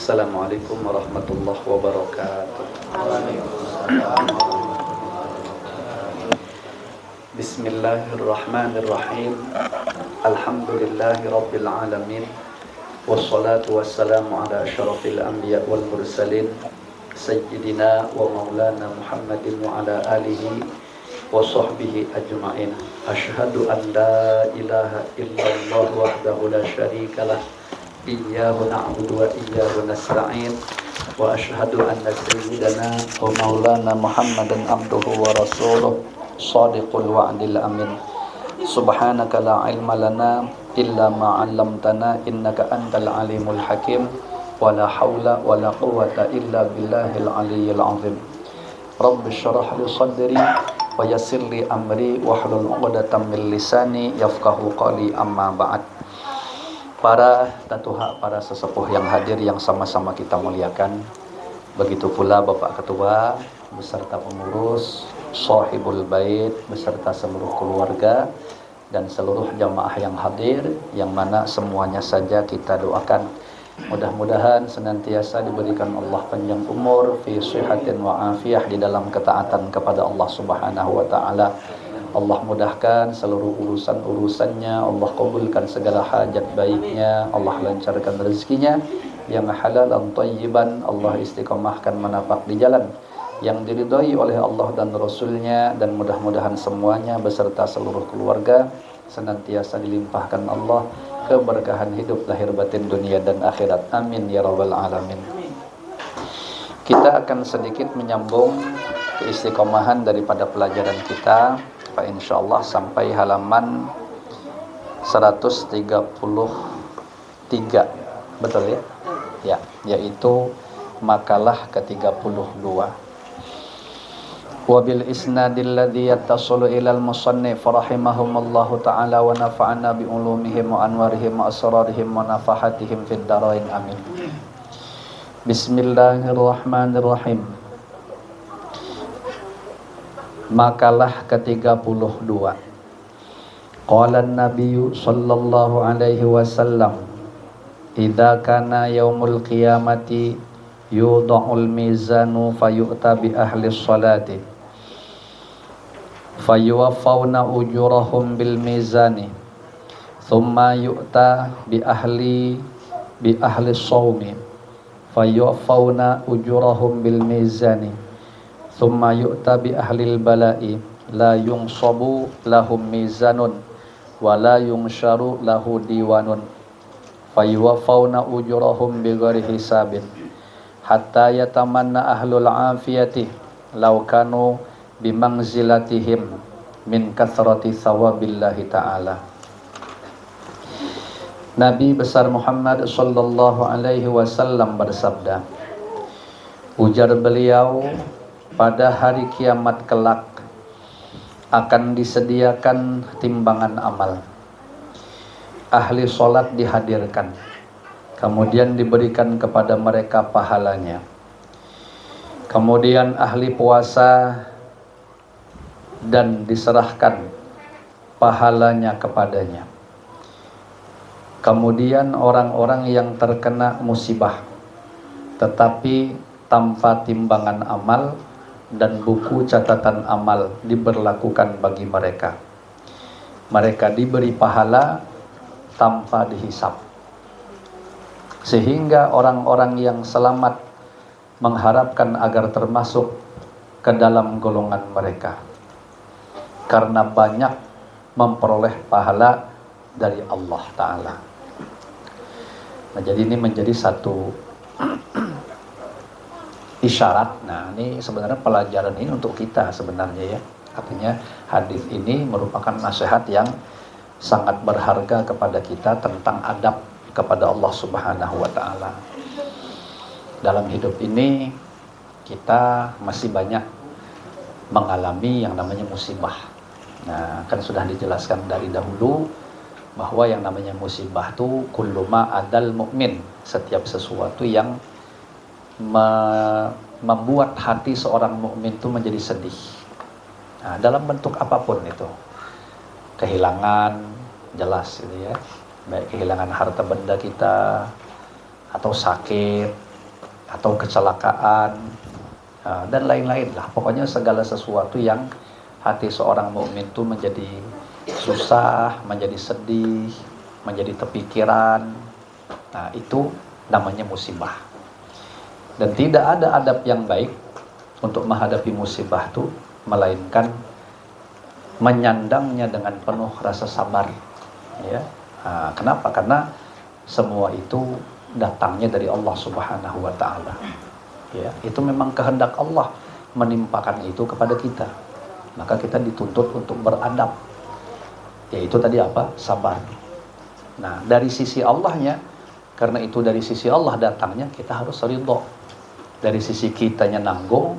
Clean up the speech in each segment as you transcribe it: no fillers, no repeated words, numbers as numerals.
Assalamualaikum warahmatullahi wabarakatuh. Bismillahirrahmanirrahim. Alhamdulillahi rabbil alamin. Wassalatu wassalamu ala asyrafil anbiya wal mursalin Sayyidina wa maulana Muhammadin wa ala alihi wa sahbihi ajma'in. Asyhadu an la ilaha illallah wahdahu la syarikalah. Iyyahu na'budu wa iyyahu nasta'in. Wa asyhadu anna sayyidana wa maulana Muhammadan abduhu wa rasuluh shadiqul wa'dil amin. Subhanaka la ilma lana illa ma 'allamtana innaka antal alimul hakim. Wa la haula wa la quwwata illa billahil aliyyil azim. Rabbi shrah li sadri wa yassir li amri wahlul 'uqdatam min lisani yafqahu qawli, amma ba'd. Para tatuha, para sesepuh yang hadir yang sama-sama kita muliakan, begitu pula Bapak Ketua beserta pengurus, Shahibul Bait beserta seluruh keluarga dan seluruh jamaah yang hadir, yang mana semuanya saja kita doakan mudah-mudahan senantiasa diberikan Allah panjang umur, fi sihatin wa afiyah, di dalam ketaatan kepada Allah Subhanahu wa taala. Allah mudahkan seluruh urusan-urusannya, Allah kabulkan segala hajat baiknya, Allah lancarkan rezekinya yang halal dan thayyiban, Allah istiqomahkan menapak di jalan yang diridhai oleh Allah dan Rasulnya, dan mudah-mudahan semuanya beserta seluruh keluarga senantiasa dilimpahkan Allah keberkahan hidup lahir batin dunia dan akhirat. Amin ya rabbal alamin. Kita akan sedikit menyambung keistiqomahan daripada pelajaran kita, insyaallah sampai halaman 133, betul ya? Ya, yaitu makalah ke-32. Wabil isnadil ladzi yattasilu ilal musannif rahimahumullahu ta'ala wa nafa'ana bi ulumihim wa anwarihim wa asrarihim wa nafahatihim fid dharain, amin. Bismillahirrahmanirrahim. Makalah ke-32. Qala an-nabiyyu sallallahu alaihi wasallam, idza kana yaumul qiyamati yudha'ul mizanu fayu'ta bi ahli sholati fayuwaffawna ujurahum bil mizani thumma yu'ta bi ahli shaumi fayuwaffawna ujurahum bil mizani thumma yu'ta bi ahlil bala'i la yungsabu lahum mizanun wa la yungsharu lahu diwanun fayuwaffawna ujurahum bighairi hisabin hatta yatamanna ahlul afiyati law kanu bimangzilatihim min kathrati thawabillahi ta'ala. Nabi besar Muhammad sallallahu alaihi wasallam bersabda, ujar beliau, pada hari kiamat kelak akan disediakan timbangan amal. Ahli sholat dihadirkan, kemudian diberikan kepada mereka pahalanya. Kemudian ahli puasa dan diserahkan pahalanya kepadanya. Kemudian orang-orang yang terkena musibah tetapi tanpa timbangan amal dan buku catatan amal diberlakukan bagi mereka. Mereka diberi pahala tanpa dihisap, sehingga orang-orang yang selamat mengharapkan agar termasuk ke dalam golongan mereka karena banyak memperoleh pahala dari Allah Ta'ala. Nah, jadi ini menjadi satu isyarat. Nah, ini sebenarnya pelajaran ini untuk kita sebenarnya ya. Artinya hadis ini merupakan nasihat yang sangat berharga kepada kita tentang adab kepada Allah Subhanahu wa taala. Dalam hidup ini kita masih banyak mengalami yang namanya musibah. Nah, kan sudah dijelaskan dari dahulu bahwa yang namanya musibah itu kullu ma adal mukmin, setiap sesuatu yang membuat hati seorang mukmin itu menjadi sedih. Nah, dalam bentuk apapun itu, kehilangan jelas gitu ya, baik kehilangan harta benda kita atau sakit atau kecelakaan, dan lain-lain lah. Pokoknya segala sesuatu yang hati seorang mukmin itu menjadi susah, menjadi sedih, menjadi terpikiran. Nah, itu namanya musibah. Dan tidak ada adab yang baik untuk menghadapi musibah itu melainkan menyandangnya dengan penuh rasa sabar. Ya. Kenapa? Karena semua itu datangnya dari Allah Subhanahu wa taala. Ya, itu memang kehendak Allah menimpakan itu kepada kita. Maka kita dituntut untuk beradab. Yaitu tadi apa? Sabar. Nah, dari sisi Allahnya, karena itu dari sisi Allah datangnya, kita harus ridho. Dari sisi kitanya nanggung,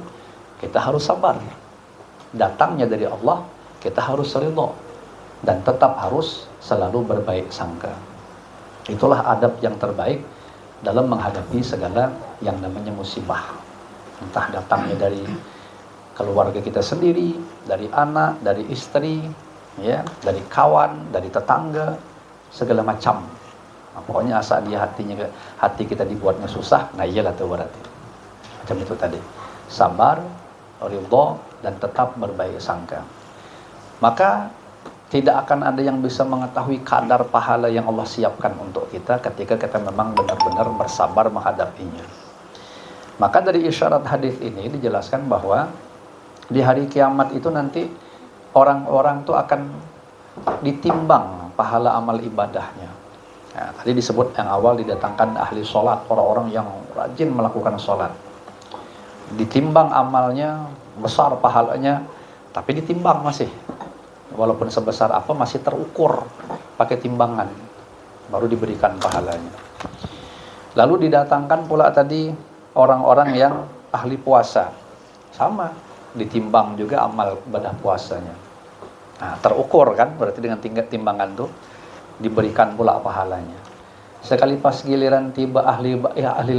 kita harus sabar. Datangnya dari Allah, kita harus ridho. Dan tetap harus selalu berbaik sangka. Itulah adab yang terbaik dalam menghadapi segala yang namanya musibah. Entah datangnya dari keluarga kita sendiri, dari anak, dari istri, ya, dari kawan, dari tetangga, segala macam. Nah, pokoknya asal dia hati kita dibuatnya susah, nah iyalah itu berarti. Macam itu tadi. Sabar, ridho, dan tetap berbaik sangka. Maka tidak akan ada yang bisa mengetahui kadar pahala yang Allah siapkan untuk kita ketika kita memang benar-benar bersabar menghadapinya. Maka dari isyarat hadis ini dijelaskan bahwa di hari kiamat itu nanti orang-orang itu akan ditimbang pahala amal ibadahnya. Nah, tadi disebut yang awal didatangkan ahli sholat, orang-orang yang rajin melakukan sholat. Ditimbang amalnya, besar pahalanya, tapi ditimbang masih. Walaupun sebesar apa masih terukur pakai timbangan, baru diberikan pahalanya. Lalu didatangkan pula tadi orang-orang yang ahli puasa, sama ditimbang juga amal ibadah puasanya. Nah, terukur kan, berarti dengan timbangan tuh diberikan pula pahalanya. Sekali pas giliran tiba ahli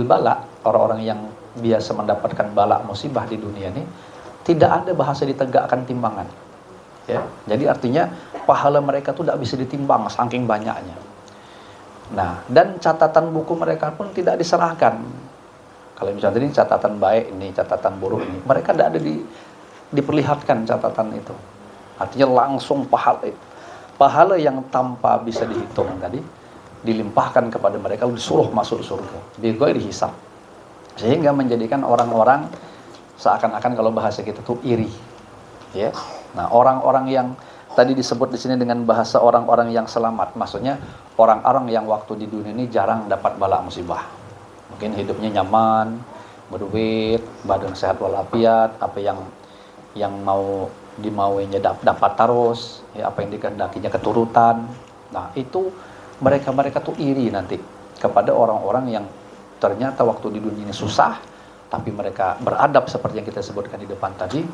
bala, orang-orang yang biasa mendapatkan bala musibah di dunia ini, tidak ada bahasa ditegakkan timbangan. Ya, jadi artinya pahala mereka tuh tidak bisa ditimbang saking banyaknya. Nah, dan catatan buku mereka pun tidak diserahkan. Kalau misalnya ini catatan baik, ini catatan buruk ini, mereka tidak ada diperlihatkan catatan itu. Artinya langsung pahala yang tanpa bisa dihitung tadi dilimpahkan kepada mereka, disuruh masuk surga. Bighairi hisab. Sehingga menjadikan orang-orang seakan-akan kalau bahasa kita tuh iri. Ya. Nah, orang-orang yang tadi disebut di sini dengan bahasa orang-orang yang selamat, maksudnya orang-orang yang waktu di dunia ini jarang dapat bala musibah. Mungkin hidupnya nyaman, berduit, badan sehat walafiat, apa yang mau dimauinya dapat terus, ya, apa yang dikehendakinya keturutan. Nah, itu mereka tuh iri nanti kepada orang-orang yang ternyata waktu di dunia ini susah, tapi mereka beradab seperti yang kita sebutkan di depan tadi.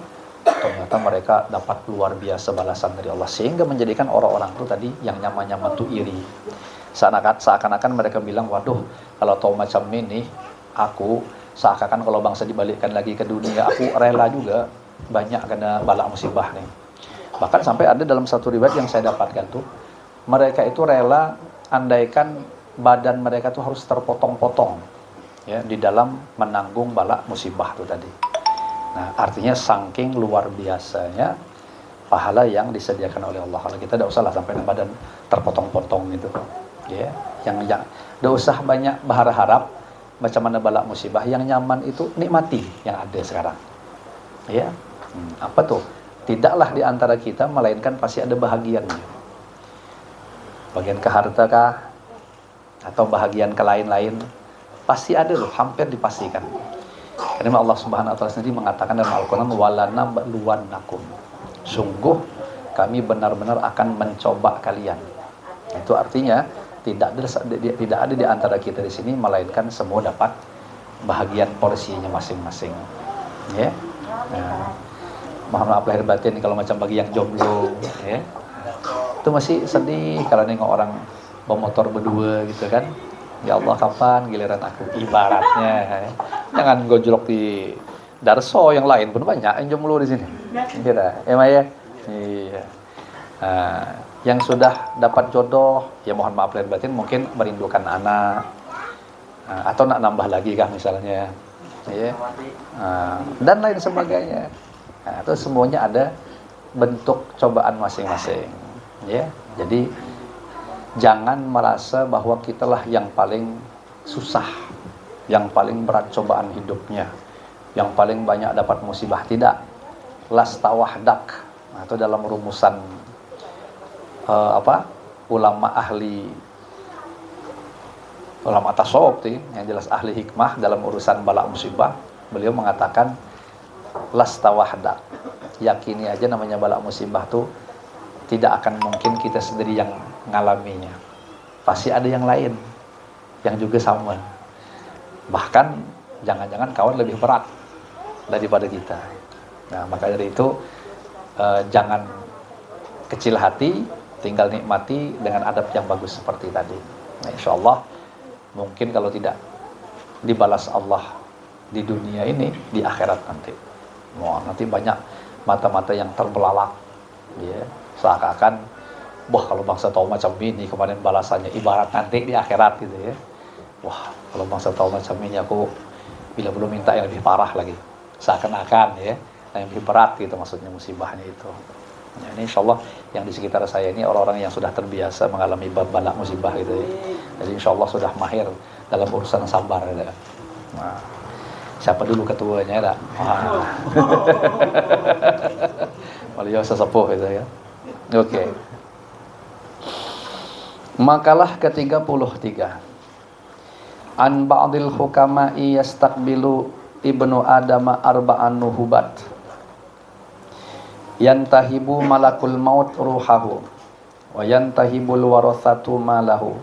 Ternyata mereka dapat luar biasa balasan dari Allah, sehingga menjadikan orang-orang itu tadi yang nyaman-nyaman tuh iri. Seakan-akan mereka bilang, waduh, kalau tahu macam ini, aku seakan-akan kalau bangsa dibalikkan lagi ke dunia, aku rela juga banyak kena bala musibah nih. Bahkan sampai ada dalam satu riwayat yang saya dapatkan tuh, mereka itu rela andaikan badan mereka tuh harus terpotong-potong, ya, di dalam menanggung bala musibah itu tadi. Nah, artinya saking luar biasanya pahala yang disediakan oleh Allah. Kalau kita tidak usah lah sampai badan terpotong-potong gitu, ya. Yang tidak usah banyak berharap macam mana bala musibah. Yang nyaman itu nikmati yang ada sekarang, ya. Apa tuh? Tidaklah di antara kita melainkan pasti ada bahagiannya. Bagian ke harta kah? Atau bahagian ke lain-lain? Pasti ada loh, hampir dipastikan. Karena Allah Subhanahu wa taala sendiri mengatakan dalam Al-Qur'an, walanabluwannakum. Sungguh kami benar-benar akan mencoba kalian. Itu artinya tidak ada di antara kita di sini melainkan semua dapat bahagian porsinya masing-masing. Ya. Nah, mohon maaf lahir batin kalau macam bagi yang jomblo, ya. Itu masih sedih kalau nengok orang bermotor berdua gitu kan. Ya Allah, kapan giliran aku, ibaratnya, ya. Jangan gojlok di darso, yang lain pun banyak yang jomblo di sini. Kira, ya Maya? Iya. Nah, yang sudah dapat jodoh, ya mohon maaf lahir batin, mungkin merindukan anak, atau nak nambah lagi kah misalnya. ya, dan lain sebagainya. Nah, itu semuanya ada bentuk cobaan masing-masing, ya. Jadi jangan merasa bahwa kitalah yang paling susah, yang paling berat cobaan hidupnya, yang paling banyak dapat musibah. Tidak. Lasta wahdak. Nah, itu dalam rumusan ulama tasawuf, yang jelas ahli hikmah dalam urusan bala musibah. Beliau mengatakan lasta wahdak. Yakini aja namanya bala musibah tuh tidak akan mungkin kita sendiri yang ngalaminya. Pasti ada yang lain yang juga sama. Bahkan jangan-jangan kawan lebih berat daripada kita. Nah, maka dari itu jangan kecil hati, tinggal nikmati dengan adab yang bagus seperti tadi. Nah, insya Allah mungkin kalau tidak dibalas Allah di dunia ini, di akhirat nanti. Wah, nanti banyak mata-mata yang terbelalak, ya, seakan-akan, wah kalau bangsa tahu macam ini kemarin balasannya ibarat nanti di akhirat gitu ya. Wah, kalau bangsa tahu macam ini aku bila belum minta yang lebih parah lagi. Seakan-akan ya, yang lebih berat gitu maksudnya musibahnya itu. Ya, ini insya Allah yang di sekitar saya ini orang-orang yang sudah terbiasa mengalami bala musibah gitu ya. Jadi insya Allah sudah mahir dalam urusan sabar ya. Nah, siapa dulu ketuanya ya? Beliau sesepuh itu ya. Oke. Makalah ke-33. An ba'dil hukama'i yastaqbilu ibnu adama arba'an nuhubat. Yantahibu malakul maut ruhahu wa yantahibul warathatu malahu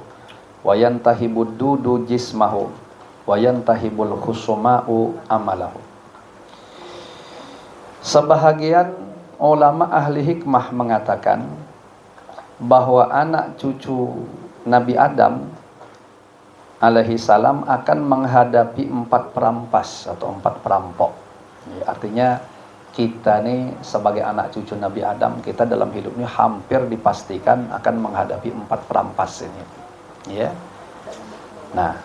wa yantahibud dudu jismahu wa yantahibul khusuma'u amalahu. Sebahagian ulama ahli hikmah mengatakan bahwa anak cucu Nabi Adam alaihi salam akan menghadapi 4 perampas atau 4 perampok. Ya, artinya kita nih sebagai anak cucu Nabi Adam, kita dalam hidup ini hampir dipastikan akan menghadapi 4 perampas ini. Ya. Nah,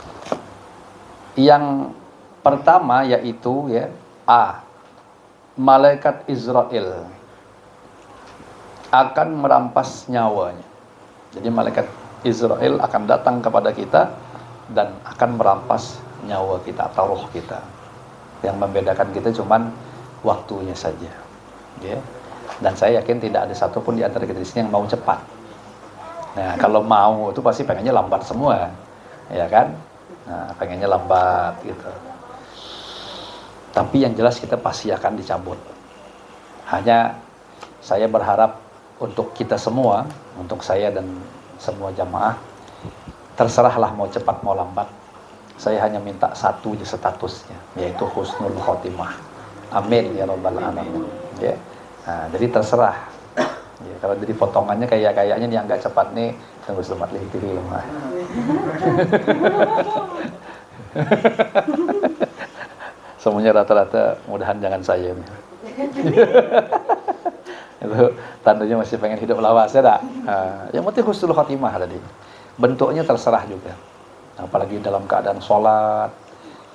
yang pertama yaitu ya malaikat Israel akan merampas nyawanya. Jadi malaikat Israel akan datang kepada kita dan akan merampas nyawa kita atau roh kita. Yang membedakan kita cuman waktunya saja. Ya. Dan saya yakin tidak ada satupun di antara kita di sini yang mau cepat. Nah, kalau mau itu pasti pengennya lambat semua. Ya kan? Nah, pengennya lambat gitu. Tapi yang jelas kita pasti akan dicabut. Hanya saya berharap untuk kita semua, untuk saya dan semua jamaah, terserahlah mau cepat mau lambat. Saya hanya minta satu aja statusnya, yaitu husnul khotimah. Amin ya rabbal alamin. Ya. Nah, jadi terserah. Ya, kalau jadi potongannya kayaknya nih yang nggak cepat nih, tunggu selamat lihat TV lemah. Semuanya rata-rata mudahan jangan saya nih. Itu tandanya masih pengen hidup lawas ya tak? Yang penting husnul khotimah tadi. Bentuknya terserah juga. Apalagi dalam keadaan sholat,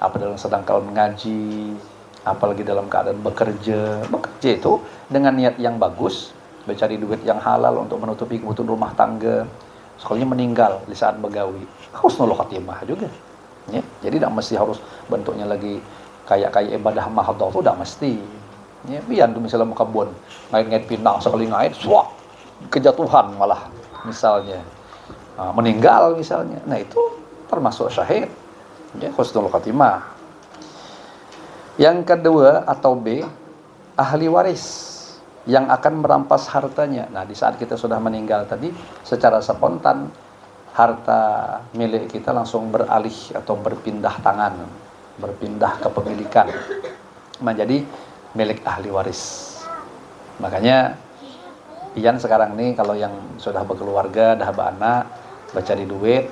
apa dalam sedang kalau mengaji, apalagi dalam keadaan bekerja itu dengan niat yang bagus, mencari duit yang halal untuk menutupi kebutuhan rumah tangga, sekalinya meninggal di saat begawi, husnul khotimah juga. Ya, jadi tidak mesti harus bentuknya lagi kayak ibadah mahdhah itu tidak mesti. Ya, biar tuh misalnya mau kebun, ngait-ngait pinang sekali ngait, swak, kejatuhan malah misalnya, meninggal misalnya, nah itu termasuk syahid. Ya, husnul khotimah. Yang kedua atau B, ahli waris yang akan merampas hartanya. Nah, di saat kita sudah meninggal tadi, secara spontan harta milik kita langsung beralih atau berpindah tangan, berpindah kepemilikan menjadi milik ahli waris. Makanya pian sekarang nih kalau yang sudah berkeluarga, dah beranak, mencari duit,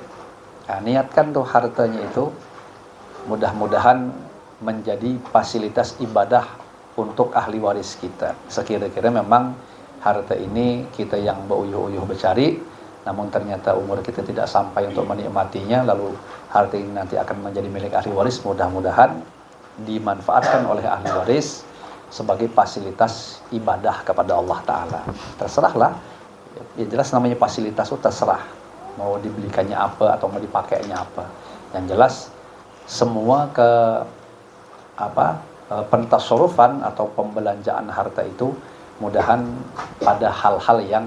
nah, niatkan tuh hartanya itu mudah-mudahan menjadi fasilitas ibadah untuk ahli waris kita. Sekira-kira memang harta ini kita yang beruyuh-uyuh bercari, namun ternyata umur kita tidak sampai untuk menikmatinya, lalu harta ini nanti akan menjadi milik ahli waris. Mudah-mudahan dimanfaatkan oleh ahli waris sebagai fasilitas ibadah kepada Allah Ta'ala. Terserahlah, ya jelas namanya fasilitas itu terserah mau dibelikannya apa atau mau dipakainya apa. Yang jelas semua pentasarufan atau pembelanjaan harta itu mudahan pada hal-hal yang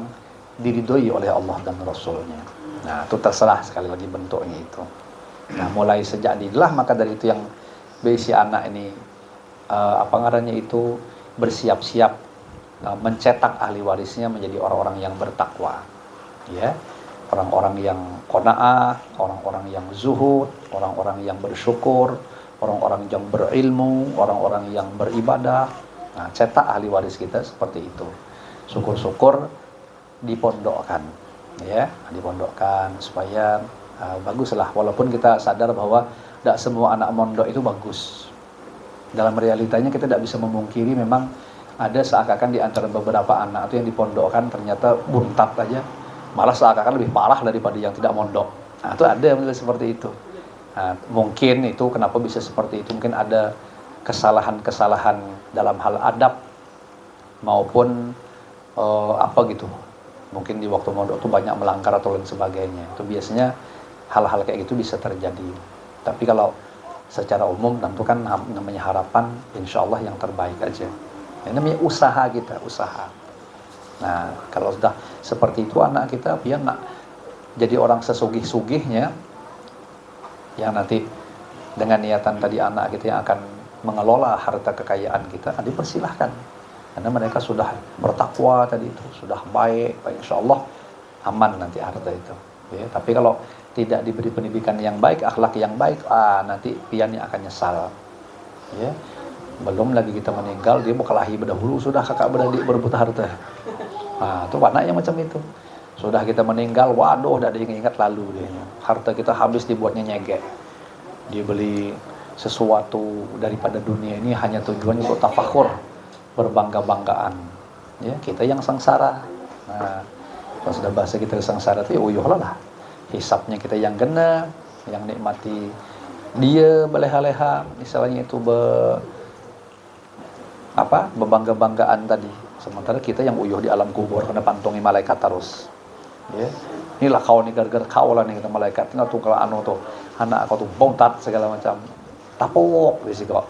diridhoi oleh Allah dan Rasulnya. Nah, itu terserah sekali lagi bentuknya itu. Nah, mulai sejak didilah maka dari itu yang si anak ini itu bersiap-siap mencetak ahli warisnya menjadi orang-orang yang bertakwa, ya, orang-orang yang qanaah, orang-orang yang zuhud, orang-orang yang bersyukur, orang-orang yang berilmu, orang-orang yang beribadah. Nah, cetak ahli waris kita seperti itu. Syukur-syukur dipondokkan, ya, dipondokkan supaya baguslah. Walaupun kita sadar bahwa tidak semua anak mondok itu bagus. Dalam realitanya kita tidak bisa memungkiri memang ada seakan-akan di antara beberapa anak itu yang dipondokkan ternyata buntat aja, malah seakan-akan lebih parah daripada yang tidak mondok. Nah, itu ada yang seperti itu. Nah, mungkin itu kenapa bisa seperti itu, mungkin ada kesalahan-kesalahan dalam hal adab maupun mungkin di waktu mondok itu banyak melanggar atau lain sebagainya. Itu biasanya hal-hal kayak gitu bisa terjadi. Tapi kalau secara umum tentu kan namanya harapan insya Allah yang terbaik aja. Ini namanya usaha kita, usaha. Nah, kalau sudah seperti itu anak kita biar nak jadi orang sesugih-sugihnya yang nanti dengan niatan tadi anak kita yang akan mengelola harta kekayaan kita, dipersilahkan. Karena mereka sudah bertakwa tadi itu, sudah baik insya Allah aman nanti harta itu. Ya, tapi kalau tidak diberi pendidikan yang baik, akhlak yang baik, nanti piannya akan nyesal. Ya, belum lagi kita meninggal, dia mau kelahi berdahulu, sudah kakak beradik berebut harta. Nah, itu anaknya macam itu. Sudah kita meninggal, waduh, tidak diingat lalu dia. Harta kita habis dibuatnya nyegek. Dia beli sesuatu daripada dunia ini hanya tujuannya untuk tafakhur, berbangga-banggaan. Ya, kita yang sengsara. Nah, kalau sudah bahasa kita sengsara itu ya uyuhlah lah. Hisapnya kita yang kena, yang nikmati dia beleha-leha, misalnya itu berbangga-banggaan tadi. Sementara kita yang uyuh di alam kubur kena pantungi malaikat terus. Ya. Inilah kau nih gara-gara kau lah nih kata malaikat. Tinggal tuh kalau tuh anak kau tuh bontat segala macam. Tapok di sini kok.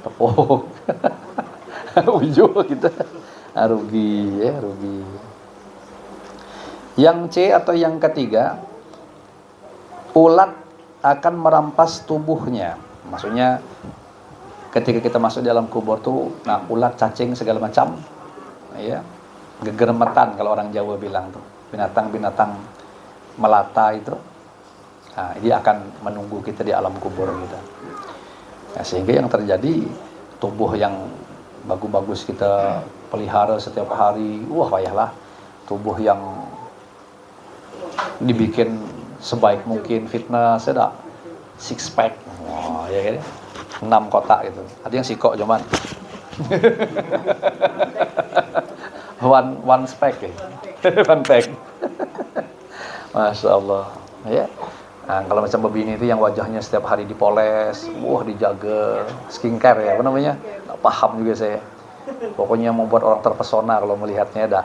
Tapok. Uyuh kita. Rugi ya, rugi. Yang C atau yang ketiga, ulat akan merampas tubuhnya. Maksudnya ketika kita masuk dalam kubur tuh, nah ulat, cacing segala macam, ya, gegermetan kalau orang Jawa bilang tuh, binatang-binatang melata itu, nah, dia akan menunggu kita di alam kubur gitu. Nah, sehingga yang terjadi tubuh yang bagus-bagus kita pelihara setiap hari, payahlah tubuh yang dibikin sebaik mungkin fitness, ada six pack, ya kan, 6 kotak gitu. Ada yang sikok cuman one pack ya. One pack. Masya Allah ya. Nah, kalau macam begini itu yang wajahnya setiap hari dipoles, dijaga, skincare ya, apa namanya, nggak paham juga saya. Pokoknya membuat orang terpesona kalau melihatnya dah.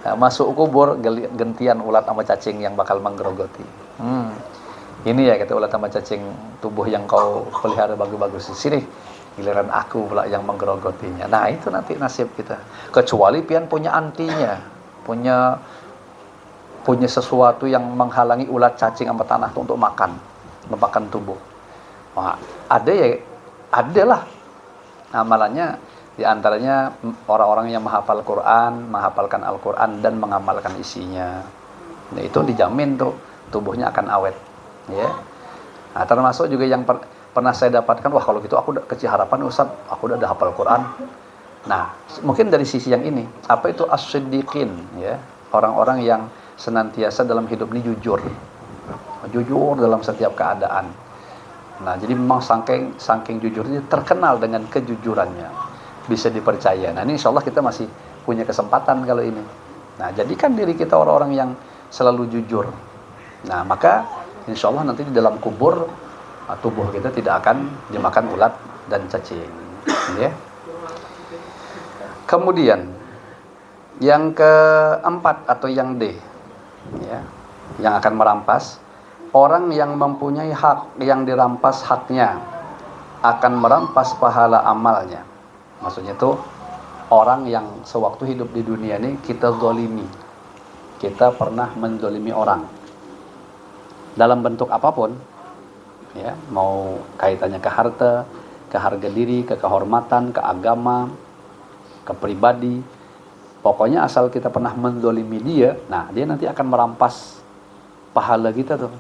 Nah, masuk kubur gentian ulat sama cacing yang bakal menggerogoti. Ini ya kata ulat sama cacing, tubuh yang kau pelihara bagus-bagus di sini, giliran aku pula yang menggerogotinya. Nah, itu nanti nasib kita. Kecuali pian punya antinya, punya sesuatu yang menghalangi ulat cacing sama tanah untuk makan tubuh. Wah, adalah amalannya, di antaranya orang-orang yang menghafal Quran, menghafalkan Al-Quran dan mengamalkan isinya. Nah, itu dijamin tuh tubuhnya akan awet. Ya. Nah, termasuk juga yang pernah saya dapatkan, kalau gitu aku kecil harapan Ustaz, aku udah hafal Quran. Nah, mungkin dari sisi yang ini, apa itu as-siddiqin, ya, orang-orang yang senantiasa dalam hidup ini jujur dalam setiap keadaan. Nah, jadi memang saking jujurnya terkenal dengan kejujurannya, bisa dipercaya. Nah, ini insya Allah kita masih punya kesempatan kalau ini. Nah, jadikan diri kita orang-orang yang selalu jujur. Nah, maka insya Allah nanti di dalam kubur tubuh kita tidak akan dimakan ulat dan cacing. Ya. Kemudian yang keempat atau yang D, ya, yang akan merampas, orang yang mempunyai hak yang dirampas haknya akan merampas pahala amalnya. Maksudnya itu orang yang sewaktu hidup di dunia ini kita zalimi, kita pernah menzalimi orang dalam bentuk apapun, ya, mau kaitannya ke harta, ke harga diri, ke kehormatan, ke agama, ke pribadi. Pokoknya asal kita pernah menzalimi dia, nah dia nanti akan merampas pahala kita tuh.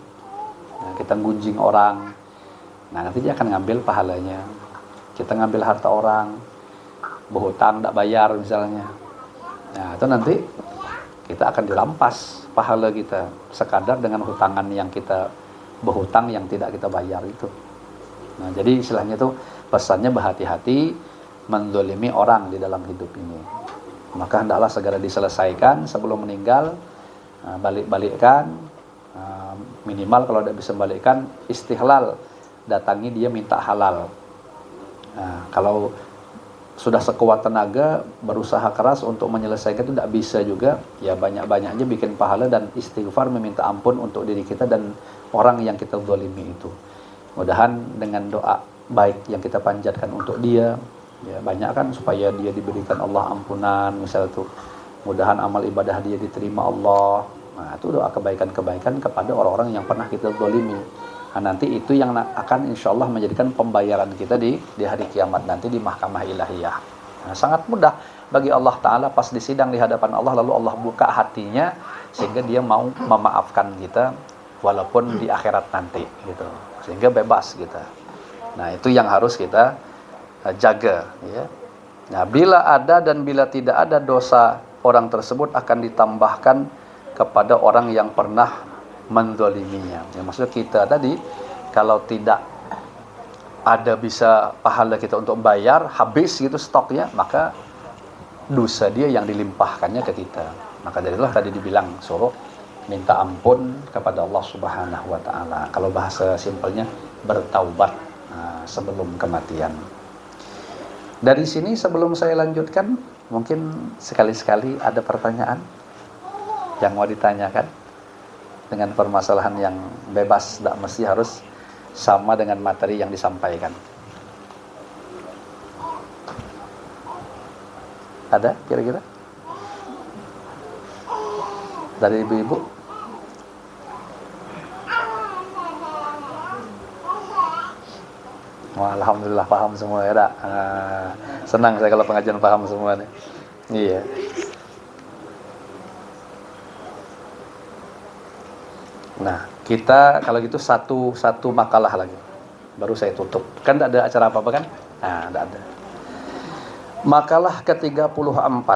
Nah, kita gunjing orang, nah nanti dia akan ngambil pahalanya. Kita ngambil harta orang, berhutang tidak bayar misalnya, nah itu nanti kita akan dirampas pahala kita sekadar dengan hutangan yang kita berhutang yang tidak kita bayar itu. Nah jadi istilahnya itu pesannya berhati-hati menzalimi orang di dalam hidup ini. Maka hendaklah segera diselesaikan sebelum meninggal, balik-balikkan, minimal kalau tidak bisa balikkan istihlal, datangi dia minta halal. Nah, kalau sudah sekuat tenaga berusaha keras untuk menyelesaikan itu tidak bisa juga, ya banyak-banyaknya bikin pahala dan istighfar meminta ampun untuk diri kita dan orang yang kita zalimi itu. Mudahan dengan doa baik yang kita panjatkan untuk dia, ya banyak kan supaya dia diberikan Allah ampunan misal itu, mudahan amal ibadah dia diterima Allah. Nah itu doa kebaikan-kebaikan kepada orang-orang yang pernah kita zalimi. Nah, nanti itu yang akan insya Allah menjadikan pembayaran kita di hari kiamat nanti di mahkamah ilahiyah. Nah, sangat mudah bagi Allah Ta'ala pas disidang di hadapan Allah, lalu Allah buka hatinya sehingga dia mau memaafkan kita walaupun di akhirat nanti gitu, sehingga bebas kita. Nah itu yang harus kita jaga, ya. Nah bila ada dan bila tidak ada dosa, orang tersebut akan ditambahkan kepada orang yang pernah menzaliminya. Ya, maksudnya kita tadi kalau tidak ada bisa pahala kita untuk bayar, habis gitu stoknya, maka dosa dia yang dilimpahkannya ke kita. Maka dari itulah tadi dibilang suruh minta ampun kepada Allah Subhanahu wa taala. Kalau bahasa simpelnya bertaubat sebelum kematian. Dari sini sebelum saya lanjutkan, mungkin sekali-sekali ada pertanyaan yang mau ditanyakan dengan permasalahan yang bebas, tidak mesti harus sama dengan materi yang disampaikan. Ada kira-kira? Dari ibu-ibu? Wah, alhamdulillah paham semua ya. Senang saya kalau pengajian paham semua nih. Iya. Nah, kita kalau gitu satu makalah lagi. Baru saya tutup. Kan tidak ada acara apa-apa kan? Nah, tidak ada. Makalah ke-34.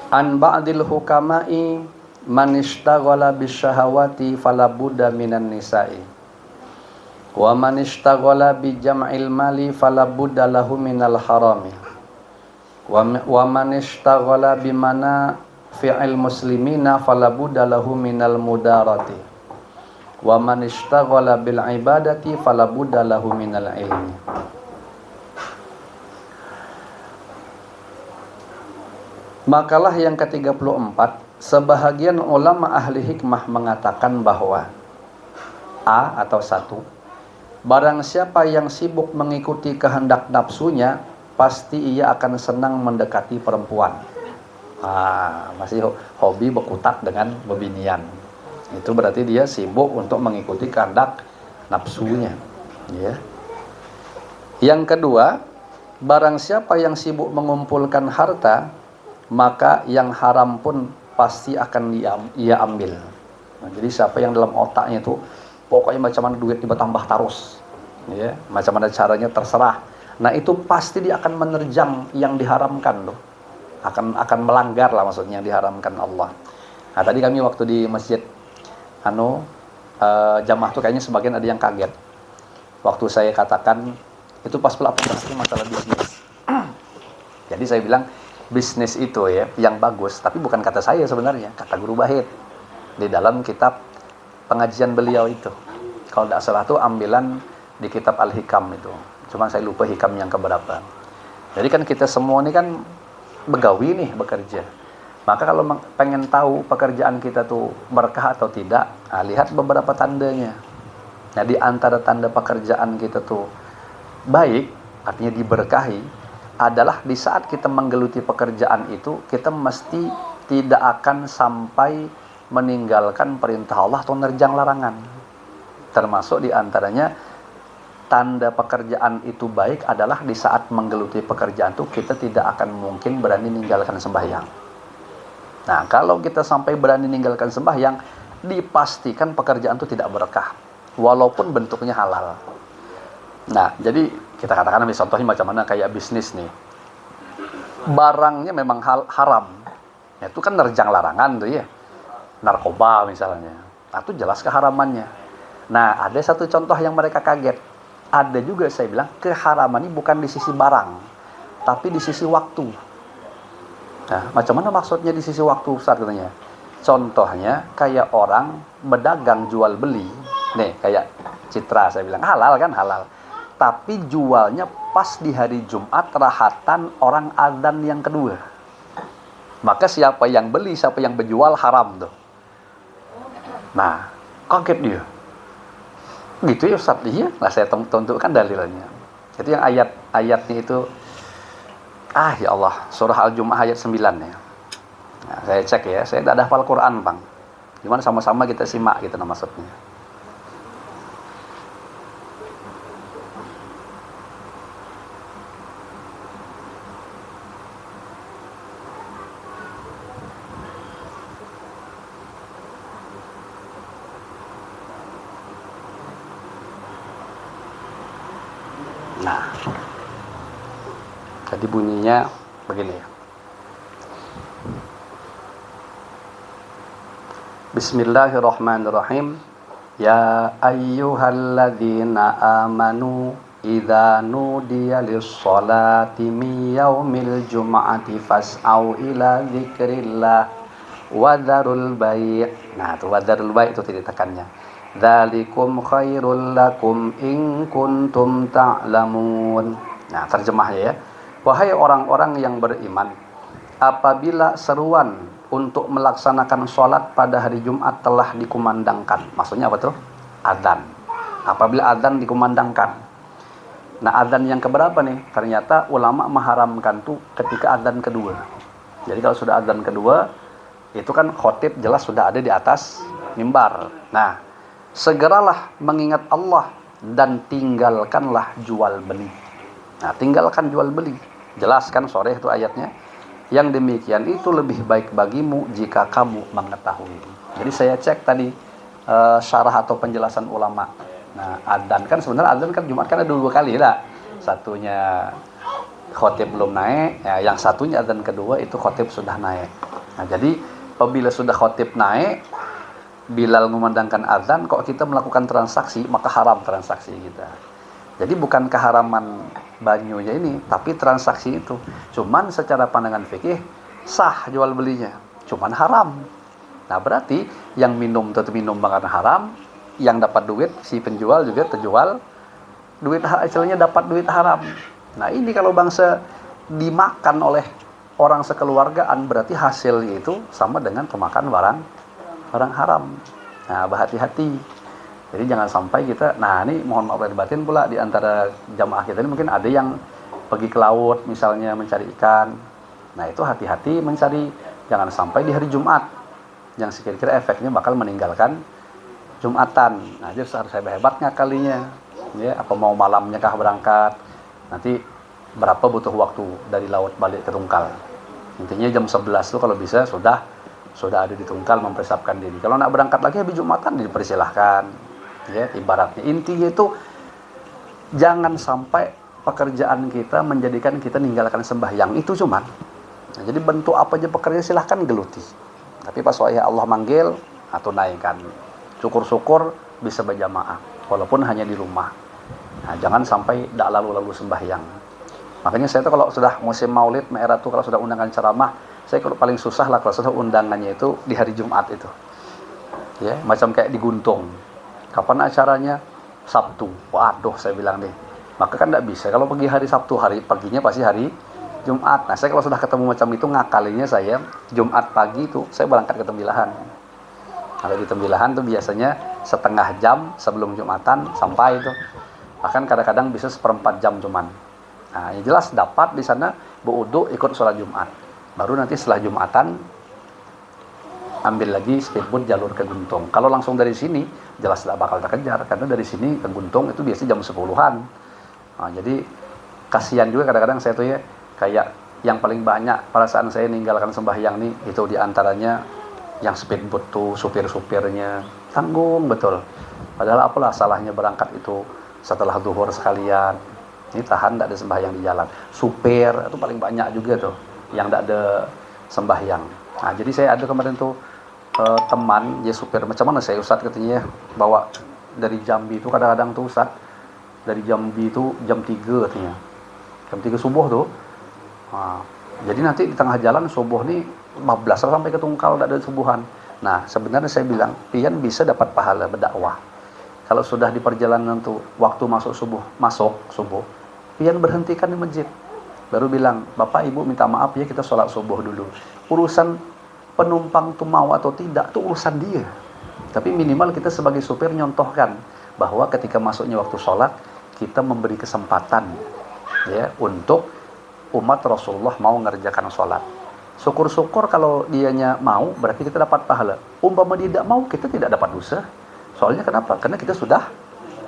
An ba'dil hukama'i man ishtaghala bisyahawati fala budda minan nisa'i. Wa man ishtaghala bi jam'il mali fala budda lahu minal harami. Wa man ishtaghala bi mana fi'il muslimina fala budda lahu minal mudarati. Wa man ishtaghala bil ibadati fala budda lahu minal ilmi. Makalah yang ke-34, sebahagian ulama ahli hikmah mengatakan bahwa A atau 1, barang siapa yang sibuk mengikuti kehendak nafsunya, pasti ia akan senang mendekati perempuan. Masih hobi berkutat dengan bebinian. Itu berarti dia sibuk untuk mengikuti kehendak nafsunya, ya. Yang kedua, barang siapa yang sibuk mengumpulkan harta, maka yang haram pun pasti akan ia ambil. Nah, jadi siapa yang dalam otaknya itu pokoknya macam mana duit ditambah terus, ya, macam mana caranya terserah. Nah itu pasti dia akan menerjang yang diharamkan loh. Akan melanggar lah maksudnya yang diharamkan Allah. Nah tadi kami waktu di masjid jamaah tuh kayaknya sebagian ada yang kaget waktu saya katakan itu pas pula masalah bisnis. Jadi saya bilang bisnis itu ya yang bagus, tapi bukan kata saya sebenarnya, kata Guru Bahit di dalam kitab pengajian beliau itu. Kalau tidak salah itu ambilan di kitab Al-Hikam itu. Cuma saya lupa hikam yang keberapa. Jadi kan kita semua ini kan begawi nih, bekerja. Maka kalau pengen tahu pekerjaan kita tuh berkah atau tidak, lihat beberapa tandanya. Nah, di antara tanda pekerjaan kita tuh baik, artinya diberkahi, adalah di saat kita menggeluti pekerjaan itu, kita mesti tidak akan sampai meninggalkan perintah Allah atau nerjang larangan. Termasuk di antaranya tanda pekerjaan itu baik adalah di saat menggeluti pekerjaan itu kita tidak akan mungkin berani meninggalkan sembahyang. Nah, kalau kita sampai berani meninggalkan sembahyang, dipastikan pekerjaan itu tidak berkah, walaupun bentuknya halal. Nah, jadi kita katakan contohnya macam mana kayak bisnis nih. Barangnya memang haram. Ya, itu kan nerjang larangan tuh ya. Narkoba misalnya. Nah, itu jelas keharamannya. Nah, ada satu contoh yang mereka kaget. Ada juga saya bilang keharaman ini bukan di sisi barang, tapi di sisi waktu. Nah, macam mana maksudnya di sisi waktu, Ustaz katanya? Contohnya kayak orang berdagang jual beli. Nih, kayak Citra saya bilang halal kan, halal. Tapi jualnya pas di hari Jumat rahatan orang adzan yang kedua. Maka siapa yang beli, siapa yang berjual haram tuh. Nah, kaget dia. Gitu ya Ustaz, iya. Nah, saya tunjukkan dalilnya. Itu yang ayatnya itu, ya Allah, surah Al-Jumu'ah ayat 9 ya. Nah, saya cek ya, saya tidak ada hafal Quran Bang. Gimana sama-sama kita simak gitu maksudnya. Nah, jadi bunyinya begini ya. Bismillahirrahmanirrahim. Ya ayyuhalladzina amanu idza nudiya lis-sholati min yaumil jum'ati fas'au ila dzikrillah wa dzarul bai'. Nah, itu wa dzarul bai' itu tidak tekannya. Dzalikum khairul lakum in kuntum ta'lamun. Nah, terjemahnya ya. Wahai orang-orang yang beriman, apabila seruan untuk melaksanakan sholat pada hari Jumat telah dikumandangkan. Maksudnya apa tuh? Adzan. Apabila adzan dikumandangkan. Nah, adzan yang keberapa nih? Ternyata ulama mengharamkan tuh ketika adzan kedua. Jadi kalau sudah adzan kedua, itu kan khotib jelas sudah ada di atas mimbar. Nah, segeralah mengingat Allah dan tinggalkanlah jual beli. Nah, tinggalkan jual beli. Jelaskan sore itu ayatnya. Yang demikian itu lebih baik bagimu jika kamu mengetahui. Jadi saya cek tadi syarah atau penjelasan ulama. Nah, adzan kan sebenarnya adzan kan Jumat kan ada dua kali lah. Satunya khotib belum naik, ya, yang satunya adzan kedua itu khotib sudah naik. Nah, jadi apabila sudah khotib naik, Bilal memandangkan azan, kok kita melakukan transaksi, maka haram transaksi kita. Jadi bukan keharaman banyunya ini, tapi transaksi itu. Cuman secara pandangan fikih sah jual belinya, cuman haram. Nah, berarti yang minum tetap minum karena haram, yang dapat duit si penjual juga terjual duit, hasilnya dapat duit haram. Nah, ini kalau bangsa dimakan oleh orang sekeluargaan, berarti hasilnya itu sama dengan pemakan barang haram. Nah, berhati-hati. Jadi jangan sampai kita, nah ini mohon maaf lahir batin pula di antara jamaah kita ini mungkin ada yang pergi ke laut misalnya mencari ikan. Nah, itu hati-hati mencari, jangan sampai di hari Jumat yang sekira-kira efeknya bakal meninggalkan Jumatan. Nah, jadi harus hebat ngakalinya. Ya, apa mau malamnya kah berangkat? Nanti berapa butuh waktu dari laut balik ke Tungkal? Intinya jam 11 tuh kalau bisa sudah ada di Tungkal mempersiapkan diri. Kalau nak berangkat lagi habis Jumatan dipersilahkan. Ya, ibaratnya intinya itu jangan sampai pekerjaan kita menjadikan kita meninggalkan sembahyang. Itu cuman. Nah, jadi bentuk apa aja pekerjaan silahkan geluti. Tapi pas Allah manggil atau naikkan. Syukur-syukur bisa berjamaah walaupun hanya di rumah. Nah, jangan sampai tidak lalu-lalu sembahyang. Makanya saya tuh kalau sudah musim Maulid, Mi'raj tuh kalau sudah undangan ceramah, saya kalau paling susah lah kalau sudah undangannya itu di hari Jumat itu. Ya, macam kayak diguntung. Kapan acaranya? Sabtu. Waduh, saya bilang nih. Maka kan tidak bisa. Kalau pergi hari Sabtu, hari paginya pasti hari Jumat. Nah, saya kalau sudah ketemu macam itu, ngakalinya saya Jumat pagi itu saya berangkat ke Tembilahan. Kalau di Tembilahan tuh biasanya setengah jam sebelum Jumatan sampai itu. Bahkan kadang-kadang bisa seperempat jam cuman. Nah, yang jelas dapat di sana berwudu, ikut sholat Jumat. Baru nanti setelah Jumatan ambil lagi speedboat jalur ke Guntung. Kalau langsung dari sini jelas tidak bakal terkejar, karena dari sini ke Guntung itu biasanya jam 10-an. Nah, jadi kasihan juga kadang-kadang saya tuh ya, kayak yang paling banyak perasaan saya ninggalkan sembahyang nih itu diantaranya yang speedboat tuh supir-supirnya tanggung betul. Padahal apalah salahnya berangkat itu setelah zuhur sekalian. Ini tahan tidak ada sembahyang di jalan. Supir itu paling banyak juga tuh yang tidak ada sembahyang. Nah, jadi saya ada kemarin tuh teman ya supir, macam mana saya Ustadz katanya ya, bawa dari Jambi itu kadang-kadang tuh Ustadz, dari Jambi itu jam 3 katanya, jam 3 subuh tuh. Nah, jadi nanti di tengah jalan subuh nih 15 sampai ke Tungkal tidak ada subuhan. Nah, sebenarnya saya bilang pian bisa dapat pahala berdakwah kalau sudah di perjalanan tuh waktu masuk subuh pian berhentikan di masjid, baru bilang Bapak Ibu minta maaf ya, kita sholat subuh dulu. Urusan penumpang tuh mau atau tidak itu urusan dia, tapi minimal kita sebagai supir nyontohkan bahwa ketika masuknya waktu sholat kita memberi kesempatan ya untuk umat Rasulullah mau mengerjakan sholat. Syukur-syukur kalau dianya mau, berarti kita dapat pahala. Umpama dia tidak mau, kita tidak dapat dosa. Soalnya kenapa? Karena kita sudah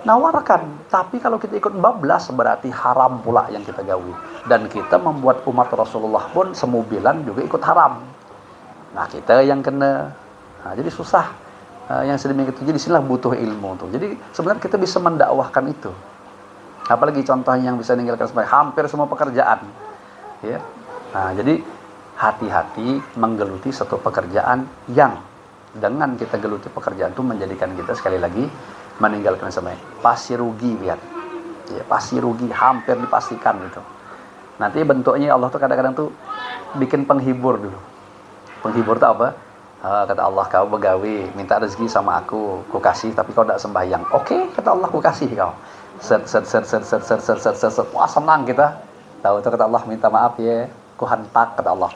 nawarkan. Tapi kalau kita ikut bablas, berarti haram pula yang kita gawi. Dan kita membuat umat Rasulullah pun semobilan juga ikut haram. Nah, kita yang kena. Nah, jadi susah. Yang sedemikian itu. Jadi sinilah butuh ilmu tuh. Jadi sebenarnya kita bisa mendakwahkan itu. Apalagi contohnya yang bisa meninggalkan hampir semua pekerjaan. Ya. Nah, jadi hati-hati menggeluti satu pekerjaan yang dengan kita geluti pekerjaan itu menjadikan kita sekali lagi meninggalkan sembahyang. Pasti rugi lihat. Ya, pasti rugi, hampir dipastikan gitu. Nanti bentuknya Allah tuh kadang-kadang tuh bikin penghibur dulu. Penghibur itu apa? Kata Allah, kau begawi, minta rezeki sama aku kasih, tapi kau tidak sembahyang. Oke, kata Allah, aku kasih kau. Set. Wah, senang kita. Tahu kata Allah, minta maaf ya, ku hentak, kata Allah.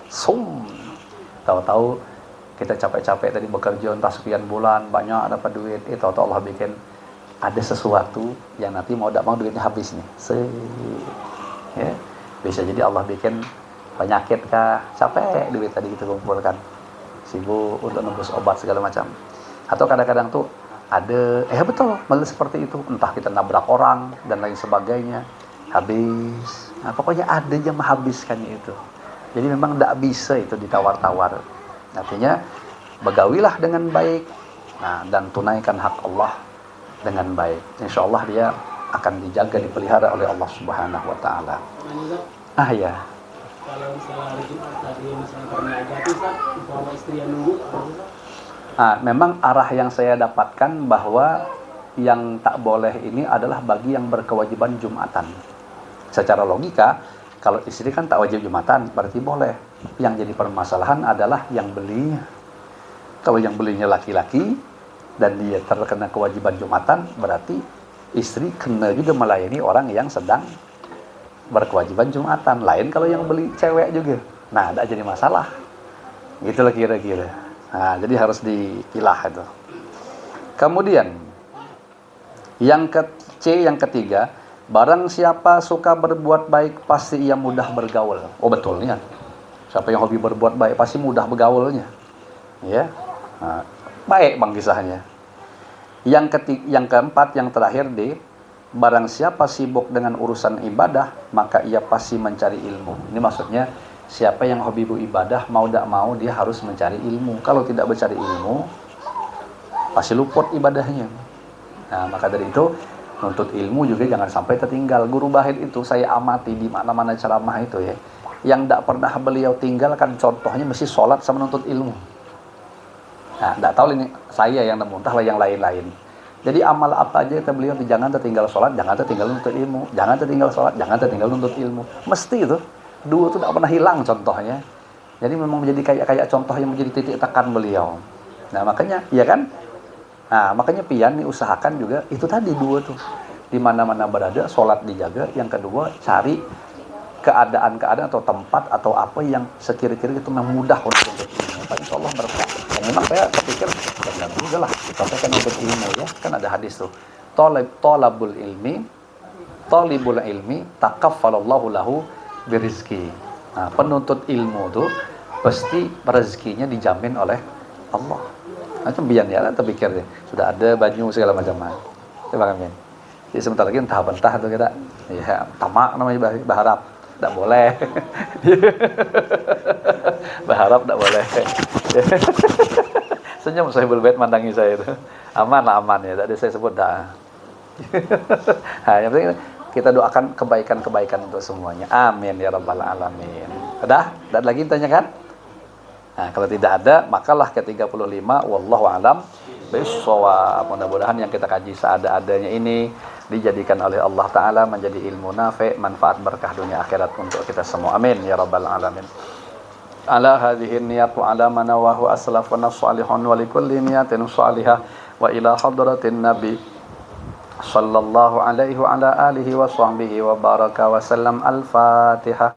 Tahu-tahu kita capek-capek tadi bekerja entah sekian bulan, banyak dapat duit. Tahu-tahu Allah bikin ada sesuatu yang nanti mau tidak mau duitnya habis nih. Ya. Bisa jadi Allah bikin penyakit kah, capek duit tadi kita kumpulkan, sibuk untuk nembus obat segala macam. Atau kadang-kadang tuh ada betul malah seperti itu, entah kita nabrak orang dan lain sebagainya, habis. Nah, pokoknya ada yang menghabiskannya itu. Jadi memang tidak bisa itu ditawar-tawar. Artinya begawilah dengan baik, nah, dan tunaikan hak Allah dengan baik. Insya Allah dia akan dijaga, dipelihara oleh Allah Subhanahu Wa Taala. Ya. Kalau misalnya hari Jumat tadi misalnya pernah jadi bahwa istri yang nunggu, memang arah yang saya dapatkan bahwa yang tak boleh ini adalah bagi yang berkewajiban Jumatan. Secara logika, kalau istri kan tak wajib Jumatan, berarti boleh. Yang jadi permasalahan adalah yang belinya. Kalau yang belinya laki-laki dan dia terkena kewajiban Jumatan, berarti istri kena juga melayani orang yang sedang berkewajiban Jumatan. Lain kalau yang beli cewek juga. Nah, tidak jadi masalah. Gitulah kira-kira. Nah, jadi harus dipilah itu. Kemudian yang ketiga, barang siapa suka berbuat baik pasti ia mudah bergaul. Oh, betul nih. Siapa yang hobi berbuat baik pasti mudah bergaulnya. Ya. Nah, baik bang kisahnya. Yang keempat, yang terakhir barang siapa sibuk dengan urusan ibadah, maka ia pasti mencari ilmu. Ini maksudnya, siapa yang hobi beribadah, mau tidak mau dia harus mencari ilmu. Kalau tidak mencari ilmu, pasti luput ibadahnya. Nah, maka dari itu, nuntut ilmu juga jangan sampai tertinggal. Guru Bahid itu saya amati di mana-mana ceramah itu ya. Yang tidak pernah beliau tinggalkan contohnya mesti sholat sama nuntut ilmu. Nah, tidak tahu ini saya yang nemu, entahlah yang lain-lain. Jadi amal apa aja kata beliau, jangan tertinggal sholat, jangan tertinggal nuntut ilmu, jangan tertinggal sholat, jangan tertinggal nuntut ilmu. Mesti itu, dua itu tidak pernah hilang contohnya. Jadi memang menjadi kayak contoh yang menjadi titik tekan beliau. Nah makanya, ya kan, Nah, makanya pian nih usahakan juga itu tadi dua tuh. Di mana-mana berada, sholat dijaga. Yang kedua, cari keadaan-keadaan atau tempat atau apa yang sekira-kira itu mudah untuk ilmu. Insya Allah berkah. Dan memang saya kepikir, benar juga lah. Kita kan untuk ilmu ya, kan ada hadis tuh. Talabul ilmi, talibul ilmi, takaffalallahu lahu birizki. Nah, penuntut ilmu tuh pasti rezekinya dijamin oleh Allah. Nah, itu biar ya, terpikir deh. Sudah ada baju segala macam. Coba kan, jadi sebentar lagi entah-entah tuh kita. Ya, tamak namanya berharap. Tidak boleh. Berharap tidak boleh. Senyum saya berbet mandangi saya itu. Aman lah, aman ya. Tadi saya sebut dah. Nah, yang penting kita doakan kebaikan-kebaikan untuk semuanya. Amin ya rabbal alamin. Ada lagi tanyakan? Nah, kalau tidak ada, makalah ke-35 wallahu alam bissawab. Mudah-mudahan yang kita kaji seada-adanya ini dijadikan oleh Allah Ta'ala menjadi ilmu nafi', manfaat berkah dunia akhirat untuk kita semua. Amin ya rabbal alamin. Ala hadhihi niyat wa ala manawahu aslafuna salihun wa likulli niyatin salihah wa ila hadratin nabi sallallahu alaihi wa ala alihi wa sahbihi wa baraka wa sallam. Al-Fatihah.